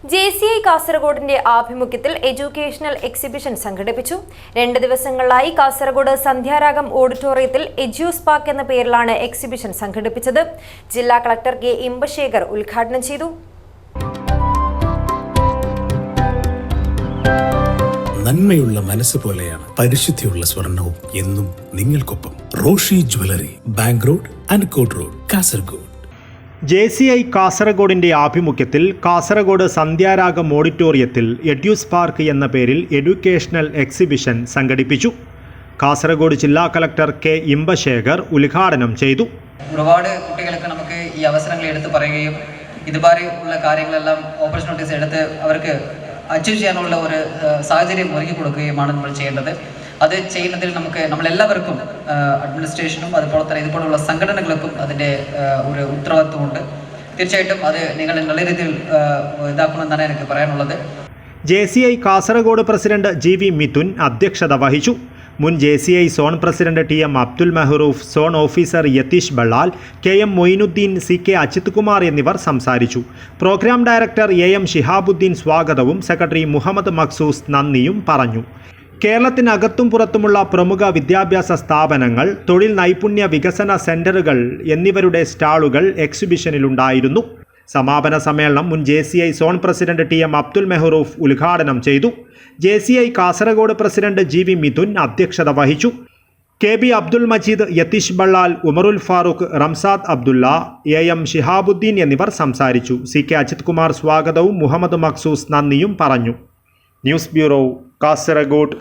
JCI കാസർഗോഡിന്റെ ആഭിമുഖ്യത്തിൽ educational exhibition സംഘടിപ്പിച്ചു. 2 ദിവസങ്ങളിലായി കാസർഗോഡ് സന്ധ്യാരാഗം ഓഡിറ്റോറിയത്തിൽ എഡ്യൂസ്പാർക്ക് എന്ന പേരിലാണ് എക്സിബിഷൻ സംഘടിപ്പിച്ചത്. ജില്ലാ കളക്ടർ കെ ഇമ്പശേഖർ ഉദ്ഘാടനം ചെയ്തു. നന്മയുള്ള മനസ്സ് പോലെയാണ് പരിശുദ്ധിയുള്ള സ്വർണവും എന്നും നിങ്ങൾക്കൊപ്പം. Roshy jewellery, bank road, അൻകോട്ട് road, Kasaragod. JCI കാസർഗോഡിന്റെ ആഭിമുഖ്യത്തിൽ കാസർഗോഡ് സന്ധ്യാരാഗം ഓഡിറ്റോറിയത്തിൽ എഡ്യൂസ്പാർക്ക് എന്ന പേരിൽ എഡ്യൂക്കേഷണൽ എക്സിബിഷൻ സംഘടിപ്പിച്ചു. കാസർഗോഡ് ജില്ലാ കളക്ടർ കെ ഇമ്പശേഖർ ഉദ്ഘാടനം ചെയ്തു. ഒരുപാട് കുട്ടികൾക്ക് നമുക്ക് ഈ അവസരങ്ങൾ എടുത്തു പറയുകയും ഇതുപോലെയുള്ള കാര്യങ്ങളെല്ലാം ഓപ്പർച്യൂണിറ്റീസ് എടുത്ത് അവർക്ക് അച്ചീവ് ചെയ്യാനുള്ള ഒരു സാഹചര്യം ഒരുക്കി കൊടുക്കുകയുമാണ് നമ്മൾ ചെയ്യേണ്ടത്. അത് ചെയ്യുന്നതിൽ നമ്മളെല്ലാവർക്കും അഡ്മിനിസ്ട്രേഷനും അതുപോലെ തന്നെ ഇതുപോലുള്ള സംഘടനകൾക്കും അതിൻ്റെ ഒരു ഉത്തരവാദിത്വമുണ്ട്. തീർച്ചയായിട്ടും അത് നിങ്ങൾ നല്ല രീതിയിൽ ഇതാക്കണമെന്നാണ് എനിക്ക് പറയാനുള്ളത്. JCI Kasaragod president GV Mithun അധ്യക്ഷത വഹിച്ചു. മുൻ JCI zone president TM Abdul Mehroof, zone officer Yatheesh Ballal, KM Moinuddin, CK Ajith Kumar എന്നിവർ സംസാരിച്ചു. പ്രോഗ്രാം ഡയറക്ടർ AM ഷിഹാബുദ്ദീൻ സ്വാഗതവും സെക്രട്ടറി മുഹമ്മദ് മഖ്സൂസ് നന്ദിയും പറഞ്ഞു. കേരളത്തിനകത്തും പുറത്തുമുള്ള പ്രമുഖ വിദ്യാഭ്യാസ സ്ഥാപനങ്ങൾ, തൊഴിൽ നൈപുണ്യ വികസന സെന്ററുകൾ എന്നിവരുടെ സ്റ്റാളുകൾ എക്സിബിഷനിലുണ്ടായിരുന്നു. സമാപന സമ്മേളനം മുൻ JCI zone president TM Abdul Mehroof ഉദ്ഘാടനം ചെയ്തു. JCI Kasaragod president GV Mithun അധ്യക്ഷത വഹിച്ചു. KB Abdul Majeed, Yathish ബള്ളാൽ, Umarul Farooq, Ramsad Abdulla, AM Shihabuddin എന്നിവർ സംസാരിച്ചു. CK അജിത് കുമാർ സ്വാഗതവും മുഹമ്മദ് മഖ്സൂസ് നന്ദിയും പറഞ്ഞു. News bureau, Kasaragod.